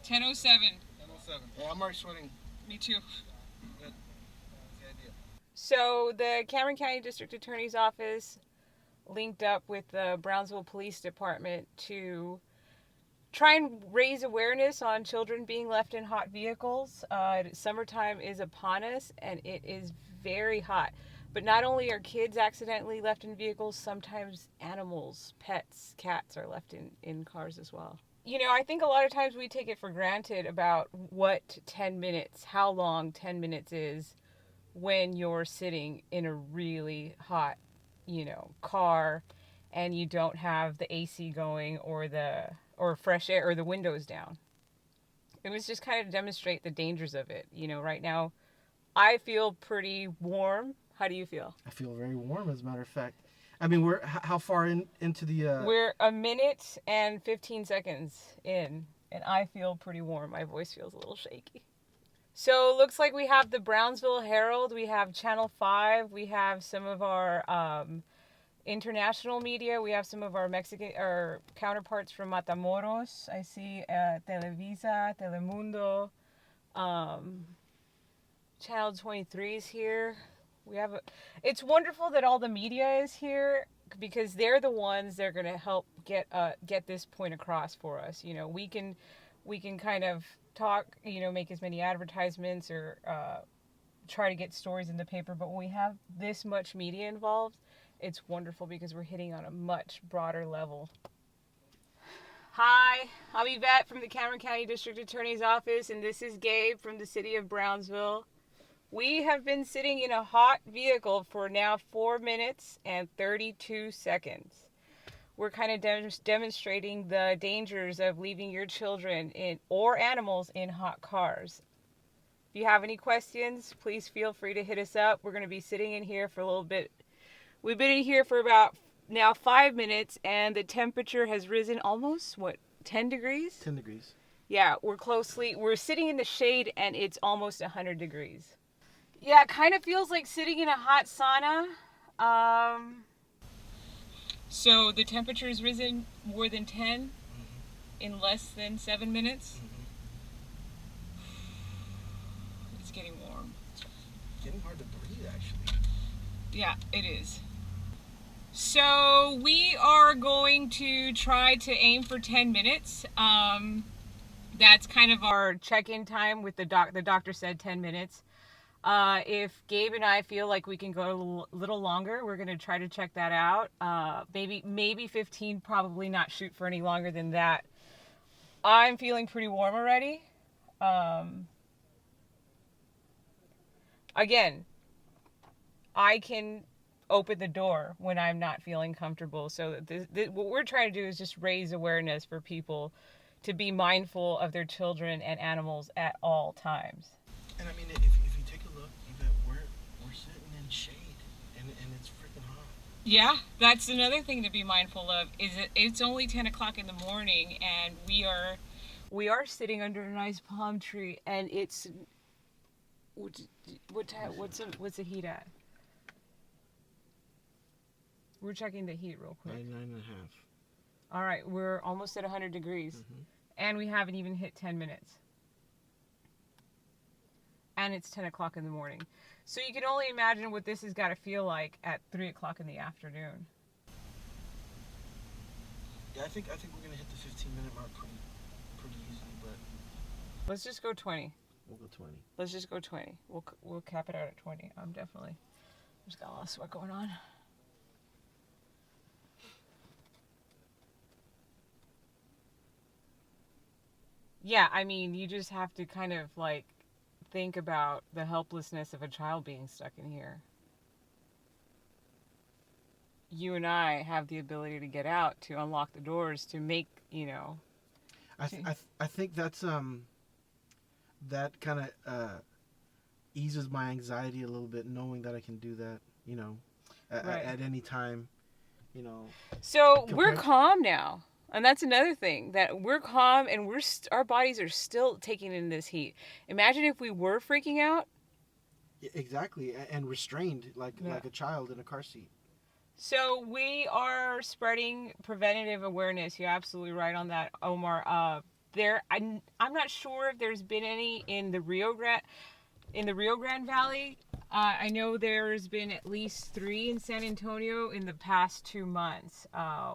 10:07. 10:07. Yeah, I'm already sweating. Me too. Good. That's the idea. So the Cameron County District Attorney's Office linked up with the Brownsville Police Department to try and raise awareness on children being left in hot vehicles. Summertime is upon us, and it is very hot. But not only are kids accidentally left in vehicles, sometimes animals, pets, cats are left in cars as well. You know, I think a lot of times we take it for granted about what 10 minutes, how long 10 minutes is when you're sitting in a really hot, car and you don't have the AC going or fresh air or the windows down. It was just kind of demonstrate the dangers of it. Right now I feel pretty warm. How do you feel? I feel very warm, as a matter of fact. I mean, we're how far into the... We're a minute and 15 seconds in, and I feel pretty warm. My voice feels a little shaky. So it looks like we have the Brownsville Herald, we have Channel 5, we have some of our international media, we have some of our Mexican counterparts from Matamoros. I see Televisa, Telemundo, Channel 23 is here. It's wonderful that all the media is here because they're the ones that are going to help get this point across for us. We can kind of talk, make as many advertisements or try to get stories in the paper, but when we have this much media involved, it's wonderful because we're hitting on a much broader level. Hi, I'm Yvette from the Cameron County District Attorney's Office, and this is Gabe from the city of Brownsville. We have been sitting in a hot vehicle for now 4 minutes and 32 seconds. We're kind of demonstrating the dangers of leaving your children or animals in hot cars. If you have any questions, please feel free to hit us up. We're going to be sitting in here for a little bit. We've been in here for about now 5 minutes, and the temperature has risen almost, 10 degrees? 10 degrees. Yeah, we're sitting in the shade, and it's almost 100 degrees. Yeah, it kind of feels like sitting in a hot sauna. So the temperature has risen more than 10 in less than 7 minutes. It's getting warm. It's getting hard to breathe, actually. Yeah, it is. So we are going to try to aim for 10 minutes. That's kind of our check-in time with the doc. The doctor said 10 minutes. If Gabe and I feel like we can go a little longer, we're going to try to check that out. Maybe 15, probably not shoot for any longer than that. I'm feeling pretty warm already. Again, I can open the door when I'm not feeling comfortable. So what we're trying to do is just raise awareness for people to be mindful of their children and animals at all times. And I mean, if you take a look, we're sitting in shade, and it's freaking hot. Yeah, that's another thing to be mindful of. It's only 10 o'clock in the morning, and we are sitting under a nice palm tree, and it's what's the heat at? We're checking the heat real quick. 99.5. All right, we're almost at 100 degrees, and we haven't even hit 10 minutes. And it's 10 o'clock in the morning. So you can only imagine what this has got to feel like at 3 o'clock in the afternoon. Yeah, I think we're gonna hit the 15-minute mark pretty easily, but Let's just go 20. We'll go 20. Let's just go 20. We'll cap it out at 20. There's got a lot of sweat going on. Yeah, I mean, you just have to kind of like think about the helplessness of a child being stuck in here. You and I have the ability to get out, to unlock the doors, to make, I think that's that kind of eases my anxiety a little bit, knowing that I can do that, at any time, So we're calm now. And that's another thing, that we're calm and our bodies are still taking in this heat. Imagine if we were freaking out. Exactly, and restrained like a child in a car seat. So we are spreading preventative awareness. You're absolutely right on that, Omar. I'm not sure if there's been any in the Rio Grande Valley. I know there's been at least 3 in San Antonio in the past 2 months.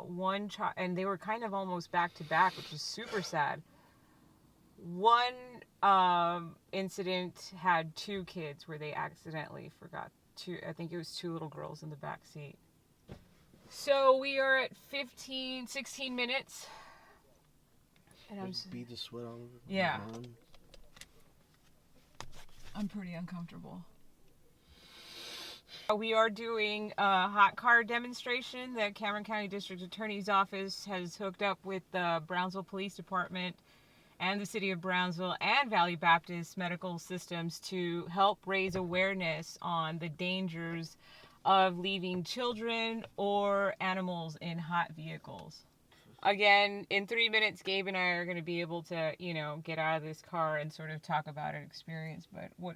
One child, and they were kind of almost back to back, which is super sad. One incident had 2 kids where they accidentally forgot I think it was 2 little girls in the back seat. So we are at 16 minutes. And I'm beat the sweat all over. Yeah. I'm pretty uncomfortable. We are doing a hot car demonstration. The Cameron County District Attorney's Office has hooked up with the Brownsville Police Department and the City of Brownsville and Valley Baptist Medical Systems to help raise awareness on the dangers of leaving children or animals in hot vehicles. Again, in 3 minutes, Gabe and I are going to be able to, get out of this car and sort of talk about our experience. But what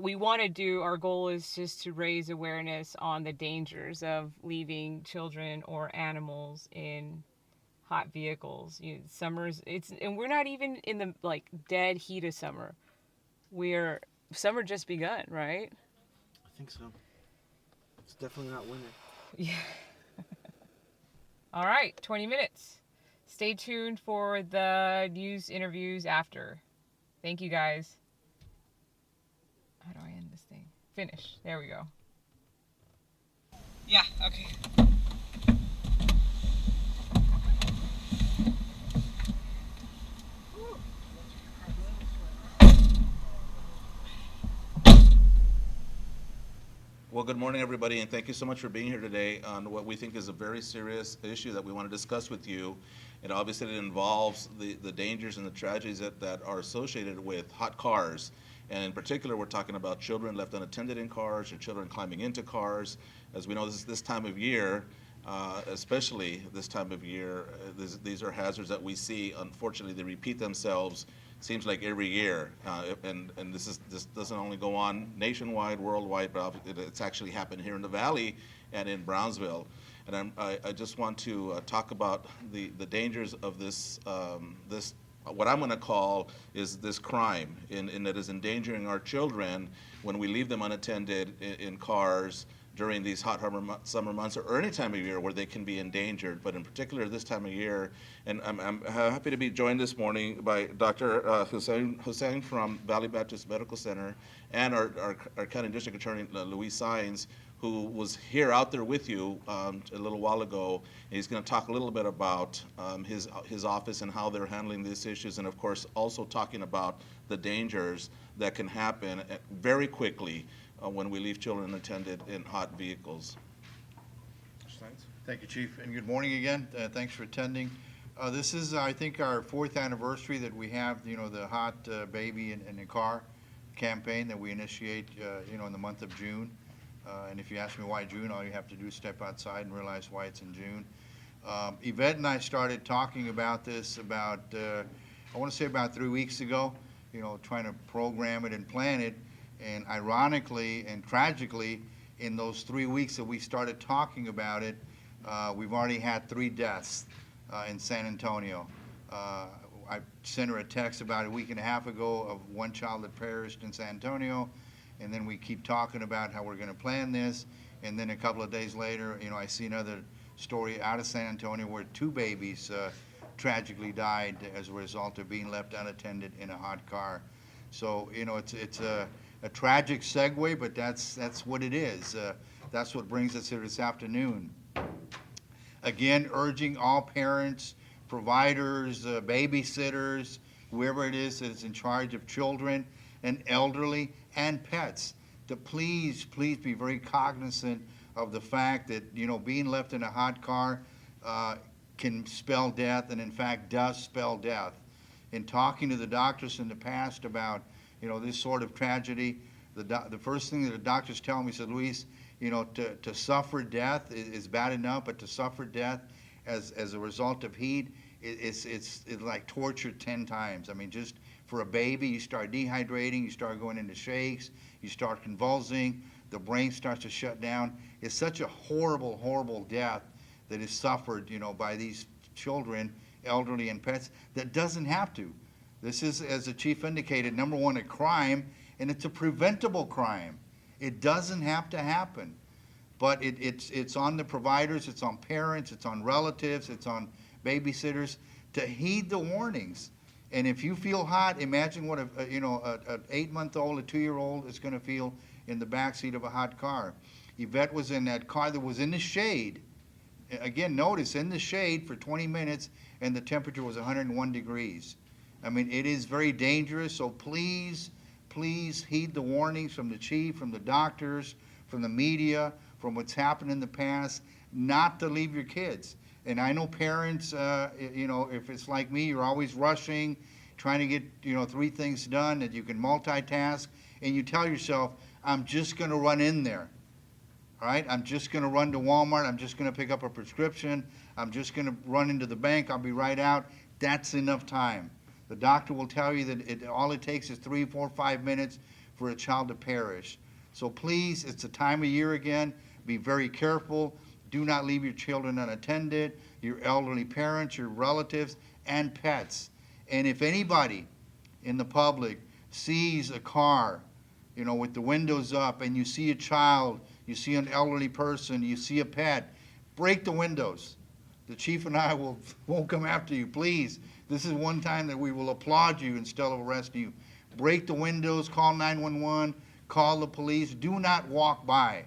we want to do, our goal is just to raise awareness on the dangers of leaving children or animals in hot vehicles. And we're not even in the dead heat of summer. Summer just begun, right? I think so. It's definitely not winter. Yeah. All right, 20 minutes. Stay tuned for the news interviews after. Thank you, guys. How do I end this thing? Finish. There we go. Yeah, okay. Well, good morning, everybody, and thank you so much for being here today on what we think is a very serious issue that we want to discuss with you. And obviously it involves the dangers and the tragedies that are associated with hot cars. And in particular, we're talking about children left unattended in cars or children climbing into cars. As we know, this time of year, especially this time of year, these are hazards that we see. Unfortunately, they repeat themselves. Seems like every year, and this doesn't only go on nationwide, worldwide, but it's actually happened here in the Valley and in Brownsville. And I just want to talk about the dangers of this what I'm going to call is this crime, in that is endangering our children when we leave them unattended in cars during these hot summer months or any time of year where they can be endangered, but in particular this time of year. And I'm happy to be joined this morning by Dr. Hussein from Valley Baptist Medical Center and our County District Attorney, Luis Saenz, who was here out there with you a little while ago. He's going to talk a little bit about his office and how they're handling these issues, and of course also talking about the dangers that can happen very quickly when we leave children unattended in hot vehicles. Thank you, Chief, and good morning again. Thanks for attending. This is, I think, our 4th anniversary that we have, the Hot Baby in the Car campaign that we initiate, in the month of June. And if you ask me why June, all you have to do is step outside and realize why it's in June. Yvette and I started talking about this about 3 weeks ago, trying to program it and plan it. And ironically and tragically, in those 3 weeks that we started talking about it, we've already had 3 deaths in San Antonio. I sent her a text about a week and a half ago of 1 child that perished in San Antonio, and then we keep talking about how we're going to plan this, and then a couple of days later, I see another story out of San Antonio where 2 babies tragically died as a result of being left unattended in a hot car. So, it's a tragic segue, but that's what it is. That's what brings us here this afternoon. Again, urging all parents, providers, babysitters, whoever it is that is in charge of children and elderly and pets, to please be very cognizant of the fact that, being left in a hot car can spell death, and in fact does spell death. In talking to the doctors in the past about this sort of tragedy, the first thing that the doctors tell me, said, Luis, to suffer death is bad enough, but to suffer death as a result of heat, it's like torture 10 times. I mean, just for a baby, you start dehydrating, you start going into shakes, you start convulsing, the brain starts to shut down. It's such a horrible, horrible death that is suffered, by these children, elderly and pets that doesn't have to. This is, as the chief indicated, number one, a crime, and it's a preventable crime. It doesn't have to happen. But it's on the providers, it's on parents, it's on relatives, it's on babysitters to heed the warnings. And if you feel hot, imagine what an 8-month-old, a 2-year-old is going to feel in the backseat of a hot car. Yvette was in that car that was in the shade. Again, notice, in the shade for 20 minutes, and the temperature was 101 degrees. I mean, it is very dangerous, so please, please heed the warnings from the chief, from the doctors, from the media, from what's happened in the past, not to leave your kids. And I know parents, if it's like me, you're always rushing, trying to get, 3 things done, that you can multitask, and you tell yourself, I'm just going to run in there. All right, I'm just going to run to Walmart. I'm just going to pick up a prescription. I'm just going to run into the bank. I'll be right out. That's enough time. The doctor will tell you that all it takes is 3, 4, 5 minutes for a child to perish. So please, it's the time of year again. Be very careful. Do not leave your children unattended, your elderly parents, your relatives, and pets. And if anybody in the public sees a car, with the windows up, and you see a child, you see an elderly person, you see a pet, break the windows. The chief and I won't come after you, please. This is one time that we will applaud you instead of arresting you. Break the windows, call 911, call the police. Do not walk by.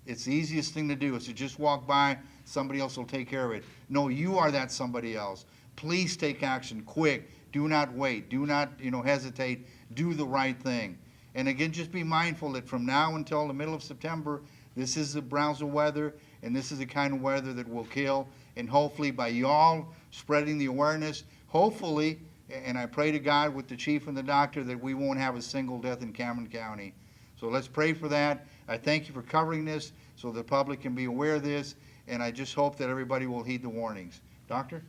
It's the easiest thing to do is to just walk by. Somebody else will take care of it. No, you are that somebody else. Please take action quick. Do not wait. Do not, hesitate. Do the right thing. And again, just be mindful that from now until the middle of September, this is the Brownsville weather, and this is the kind of weather that will kill. And hopefully, by y'all spreading the awareness, hopefully, and I pray to God with the chief and the doctor, that we won't have a single death in Cameron County. So let's pray for that. I thank you for covering this so the public can be aware of this, and I just hope that everybody will heed the warnings. Doctor?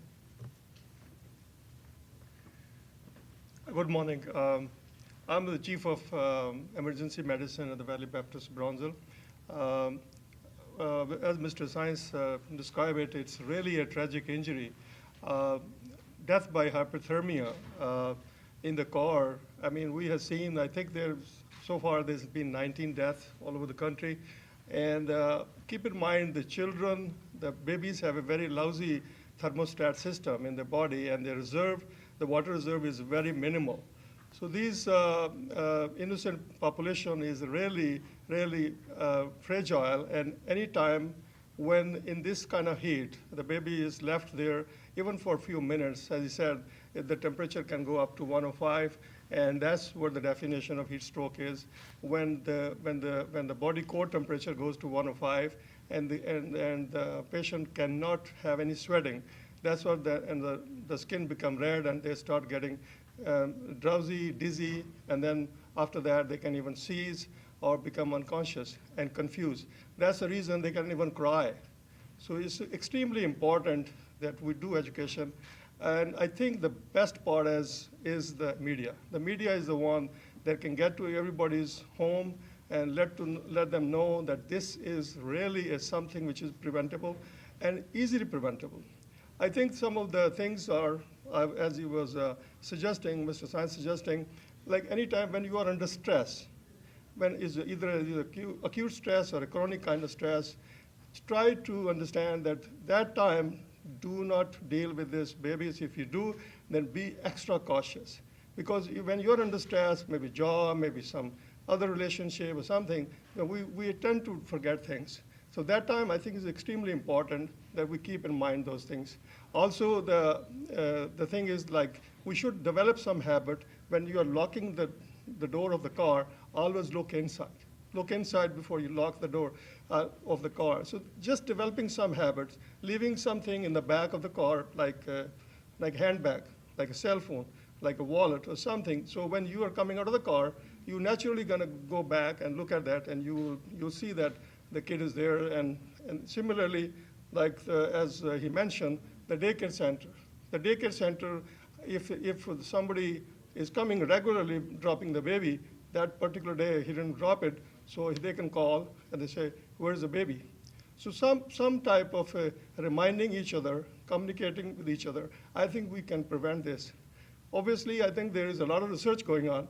Good morning. I'm the chief of emergency medicine at the Valley Baptist Brownsville. As Mr. Science described it, it's really a tragic injury. Death by hypothermia in the car. I mean, we have seen, I think so far there's been 19 deaths all over the country. And keep in mind the children, the babies have a very lousy thermostat system in their body, and the water reserve is very minimal. So these innocent population is really, really fragile, and anytime when in this kind of heat, the baby is left there, even for a few minutes, as he said, the temperature can go up to 105, and that's what the definition of heat stroke is. When the body core temperature goes to 105, and the patient cannot have any sweating, that's what the skin become red, and they start getting drowsy, dizzy, and then after that they can even seize or become unconscious and confused. That's the reason they can even cry. So it's extremely important that we do education. And I think the best part is the media. The media is the one that can get to everybody's home and let them know that this is really something which is preventable and easily preventable. I think some of the things are, as he was suggesting, Mr. Science suggesting, like anytime when you are under stress, when it's either acute stress or a chronic kind of stress, try to understand that time, do not deal with these babies. If you do, then be extra cautious. Because when you're under stress, maybe job, maybe some other relationship or something, we tend to forget things. So that time, I think, is extremely important that we keep in mind those things. Also, the thing is, like, we should develop some habit when you are locking the door of the car, always look inside. Look inside before you lock the door of the car. So just developing some habits, leaving something in the back of the car, like handbag, like a cell phone, like a wallet or something. So when you are coming out of the car, you're naturally going to go back and look at that, and you'll see that the kid is there. And similarly, like as he mentioned, the daycare center. The daycare center, if somebody is coming regularly dropping the baby, that particular day he didn't drop it, so they can call and they say, where's the baby? So some type of reminding each other, communicating with each other, I think we can prevent this. Obviously, I think there is a lot of research going on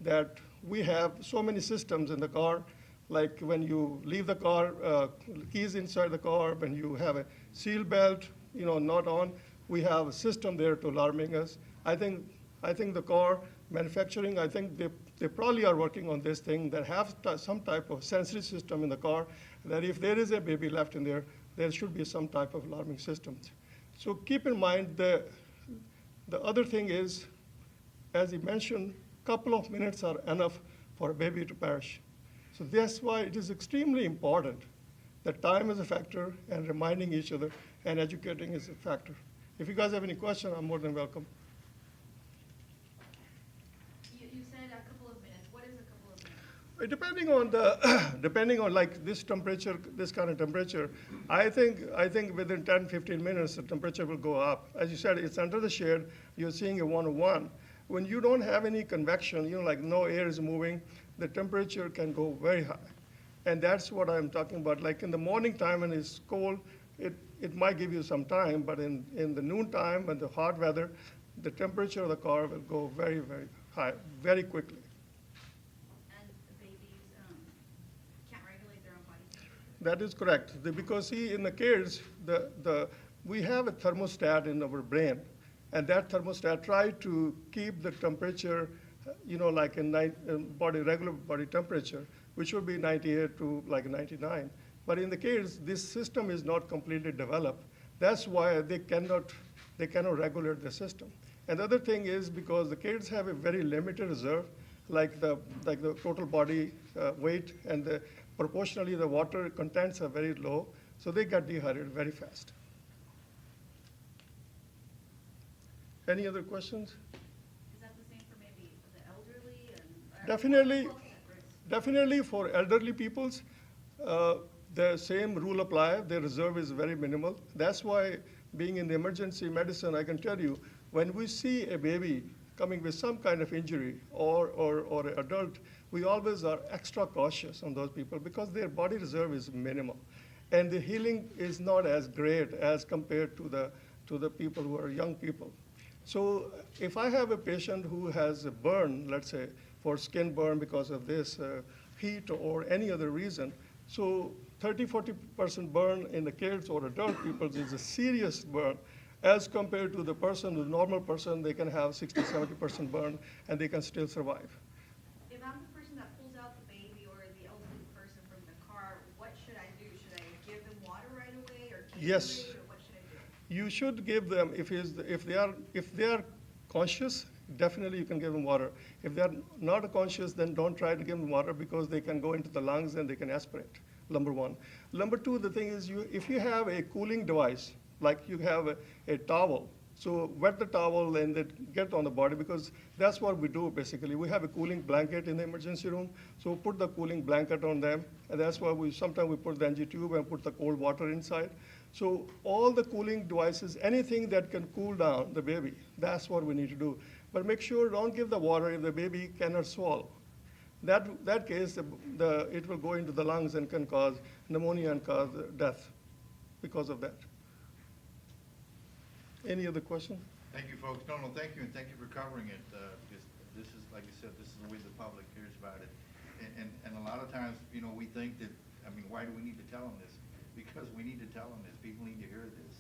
that we have so many systems in the car, like when you leave the car, keys inside the car, when you have a seal belt, not on, we have a system there to alarming us. I think the car manufacturing, I think they probably are working on this thing that have some type of sensory system in the car, that if there is a baby left in there, there should be some type of alarming system. So keep in mind the other thing is, as he mentioned, couple of minutes are enough for a baby to perish. So that's why it is extremely important that time is a factor and reminding each other and educating is a factor. If you guys have any question, I'm more than welcome. You said a couple of minutes. What is a couple of minutes? Depending on like this temperature, this kind of temperature, I think within 10, 15 minutes, the temperature will go up. As you said, it's under the shade, you're seeing a 101. When you don't have any convection, like no air is moving, the temperature can go very high. And that's what I'm talking about. Like in the morning time when it's cold, it might give you some time, but in the noon time and the hot weather, the temperature of the car will go very, very high, very quickly. And the babies can't regulate their own body temperature. That is correct. Because see, in the kids, we have a thermostat in our brain, and that thermostat try to keep the temperature, like in regular body temperature, which would be 98 to like 99. But in the kids, this system is not completely developed. That's why they cannot regulate the system. And the other thing is because the kids have a very limited reserve, like the total body weight, and proportionally the water contents are very low, so they get dehydrated very fast. Any other questions? Is that the same for maybe the elderly and? Definitely. Who else is at risk? Definitely for elderly peoples, the same rule apply. Their reserve is very minimal. That's why being in the emergency medicine, I can tell you, when we see a baby coming with some kind of injury or an adult, we always are extra cautious on those people because their body reserve is minimal. And the healing is not as great as compared to the people who are young people. So if I have a patient who has a burn, let's say, for skin burn because of this heat or any other reason, so 30-40% burn in the kids or adult people is a serious burn as compared to the normal person, they can have 60-70% burn and they can still survive. If I'm the person that pulls out the baby or the elderly person from the car, what should I do? Should I give them water right away or keep Yes. them or what should I do? You should give them, if they are conscious, definitely you can give them water. If they are not conscious, then don't try to give them water because they can go into the lungs and they can aspirate, number one. Number two, the thing is, if you have a cooling device, like you have a towel, so wet the towel and then get on the body because that's what we do basically. We have a cooling blanket in the emergency room, so put the cooling blanket on them, and that's why sometimes we put the NG tube and put the cold water inside. So all the cooling devices, anything that can cool down the baby, that's what we need to do. But make sure don't give the water if the baby cannot swallow. That case, it will go into the lungs and can cause pneumonia and cause death because of that. Any other question? Thank you, folks. No, thank you, and thank you for covering it, because this is, like you said, this is the way the public hears about it. And a lot of times, we think that, why do we need to tell them this? Because we need to tell them this. People need to hear this.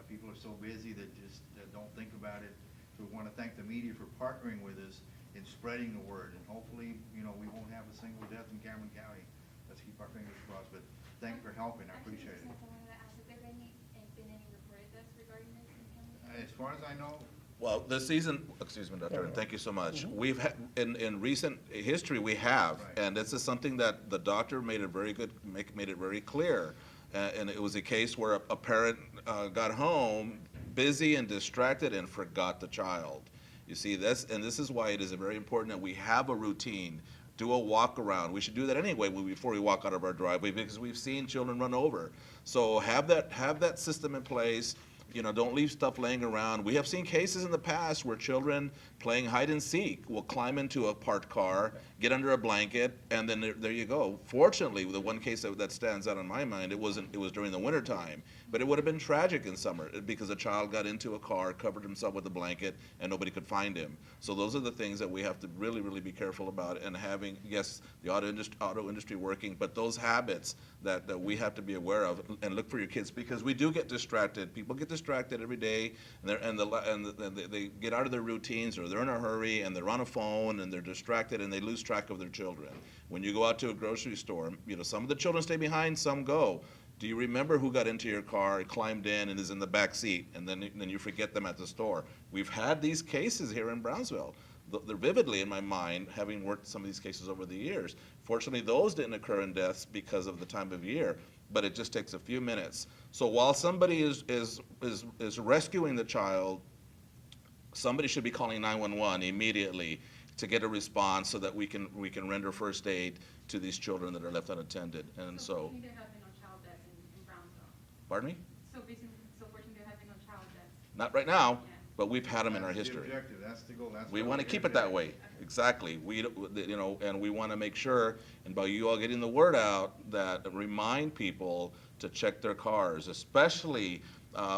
People are so busy that just don't think about it. So we want to thank the media for partnering with us in spreading the word. And hopefully, we won't have a single death in Cameron County. Let's keep our fingers crossed. But thanks for helping. I appreciate it. I wanted to ask, have there been any reported deaths regarding this in Cameron? As far as I know, Well, this season, excuse me, Dr. and thank you so much. We've had, in recent history, we have, Right. and this is something that the doctor made it very good, made it very clear. And it was a case where a parent got home busy and distracted and forgot the child. You see, this is why it is very important that we have a routine, do a walk around. We should do that anyway before we walk out of our driveway because we've seen children run over. So have that system in place. Don't leave stuff laying around. We have seen cases in the past where children playing hide and seek, will climb into a parked car, get under a blanket, and then there you go. Fortunately, the one case that stands out in my mind, it was during the winter time, but it would have been tragic in summer because a child got into a car, covered himself with a blanket, and nobody could find him. So those are the things that we have to really, really be careful about, and having, yes, the auto industry working, but those habits that we have to be aware of and look for your kids, because we do get distracted. People get distracted every day, and they get out of their routines, or they're in a hurry and they're on a phone and they're distracted and they lose track of their children. When you go out to a grocery store, some of the children stay behind, some go. Do you remember who got into your car, climbed in, and is in the back seat, and then you forget them at the store? We've had these cases here in Brownsville. They're vividly in my mind, having worked some of these cases over the years. Fortunately, those didn't occur in deaths because of the time of year, but it just takes a few minutes. So while somebody is rescuing the child, somebody should be calling 911 immediately to get a response so that we can render first aid to these children that are left unattended. And so There have been no child deaths in Brownsville. pardon me? So fortunately, there have been no child deaths. Not right now, Yeah. but we've had them in our That's the history. objective. That's the goal. That's We why want to we're keep here it that today. way, exactly. And we want to make sure, and by you all getting the word out, that remind people to check their cars, especially,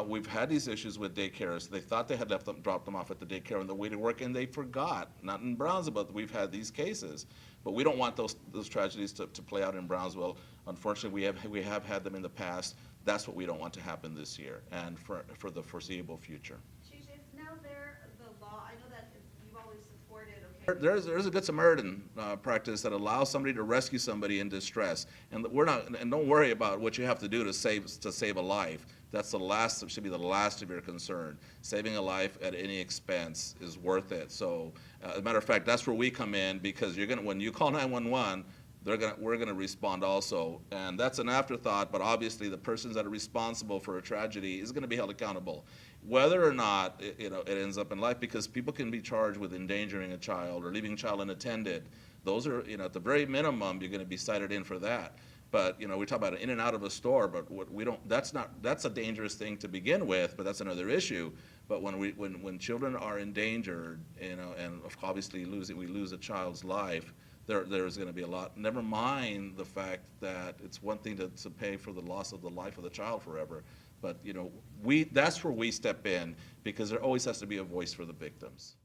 we've had these issues with daycares. They thought they had dropped them off at the daycare on the way to work, and they forgot. Not in Brownsville, but we've had these cases. But we don't want those tragedies to play out in Brownsville. Unfortunately, we have had them in the past. That's what we don't want to happen this year and for the foreseeable future. Chief, is now there the law, I know that you've always supported, okay. There's a Good Samaritan practice that allows somebody to rescue somebody in distress, and don't worry about what you have to do to save a life. That should be the last of your concern. Saving a life at any expense is worth it. So, as a matter of fact, that's where we come in, because when you call 911, we're gonna respond also, and that's an afterthought. But obviously, the persons that are responsible for a tragedy is gonna be held accountable, whether or not it ends up in life, because people can be charged with endangering a child or leaving a child unattended. Those are, at the very minimum, you're gonna be cited in for that. But, we talk about in and out of a store, but that's a dangerous thing to begin with, but that's another issue. But when children are endangered, and obviously we lose a child's life, there's gonna be a lot, never mind the fact that it's one thing to pay for the loss of the life of the child forever. But, that's where we step in, because there always has to be a voice for the victims.